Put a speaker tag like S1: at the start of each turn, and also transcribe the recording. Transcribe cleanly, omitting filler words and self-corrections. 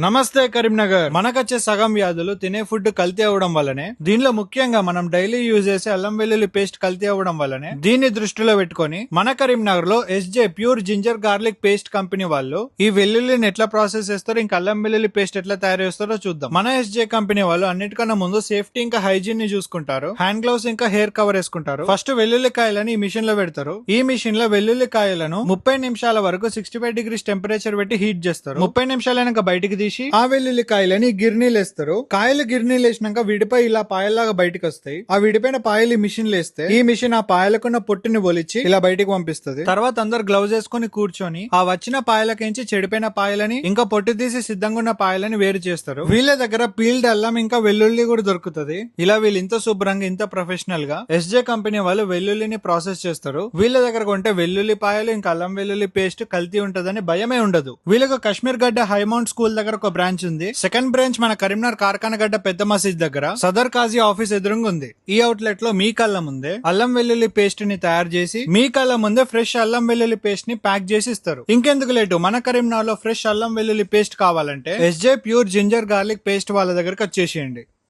S1: నమస్తే కరీంనగర్. మనకొచ్చే సగం వ్యాధులు తినే ఫుడ్ కల్తీ అవ్వడం వల్లనే. దీనిలో ముఖ్యంగా మనం డైలీ యూజ్ చేసే అల్లం వెల్లుల్లి పేస్ట్ కల్తీ అవ్వడం వల్లనే. దీన్ని దృష్టిలో పెట్టుకొని మన కరీంనగర్ లో SJ pure ginger garlic paste company వాళ్ళు ఈ వెల్లుల్లిని ఎట్లా ప్రాసెస్ చేస్తారో, ఇంకా అల్లం వెల్లుల్లి పేస్ట్ ఎట్లా తయారు చేస్తారో చూద్దాం. మన ఎస్జే కంపెనీ వాళ్ళు అన్నిటికన్నా ముందు సేఫ్టీ ఇంకా హైజీన్ ని చూసుకుంటారు. హ్యాండ్ గ్లౌస్ ఇంకా హెయిర్ కవర్ వేసుకుంటారు. ఫస్ట్ వెల్లుల్లికాయలని ఈ మిషన్ లో పెడతారు. ఈ మిషన్ లో వెల్లుల్లికాయలను 30 నిమిషాల వరకు 65 డిగ్రీస్ టెంపరేచర్ పెట్టి హీట్ చేస్తారు. 30 నిమిషాలైనాక బయటికి తీసి ఆ వెల్లుల్లికాయలని గిర్నీలు వేస్తారు. కాయలు గిర్నీలు వేసినాక విడిపై ఇలా పాయల్లాగా బయటకు వస్తాయి. ఆ విడిపోయిన పాయలు ఈ మిషన్ వేస్తే ఈ మిషన్ ఆ పాయలకున్న పొట్టుని ఒలిచి ఇలా బయటకు పంపిస్తుంది. తర్వాత అందరు గ్లౌజ్ వేసుకుని కూర్చొని ఆ వచ్చిన పాయలకించి చెడిపోయిన పాయలని ఇంకా పొట్టు తీసి సిద్ధంగా ఉన్న పాయలని వేరు చేస్తారు. వీళ్ళ దగ్గర పీల్డ్ అల్లం ఇంకా వెల్లుల్లి కూడా దొరుకుతుంది. ఇలా వీళ్ళు ఇంత శుభ్రంగా ఇంత ప్రొఫెషనల్ గా ఎస్జే కంపెనీ వాళ్ళు వెల్లుల్లిని ప్రాసెస్ చేస్తారు. వీళ్ళ దగ్గర కొంటే వెల్లుల్లి పాయలు ఇంకా అల్లం వెల్లుల్లి పేస్ట్ కల్తీ ఉంటదని భయమే ఉండదు. వీళ్ళకు కశ్మీర్ గడ్డ హైమౌంట్ స్కూల్ దగ్గర ఒక బ్రాంచ్ ఉంది. సెకండ్ బ్రాంచ్ మన కరీంనగర్ కార్ఖానగడ్డ పెద్ద మసీద్ దగ్గర సదర్ కాజీ ఆఫీస్ ఎదురుగా ఉంది. ఈ అవుట్లెట్ లో మీ కళ్ళ ముందే అల్లం వెల్లుల్లి పేస్ట్ ని తయారు చేసి మీ కళ్ళ ముందే ఫ్రెష్ అల్లం వెల్లుల్లి పేస్ట్ ని ప్యాక్ చేసి ఇస్తారు. ఇంకెందుకు లేటు, మన కరీంనగర్ లో ఫ్రెష్ అల్లం వెల్లుల్లి పేస్ట్ కావాలంటే SJ pure ginger garlic paste వాళ్ళ దగ్గరకు వచ్చేసేయండి.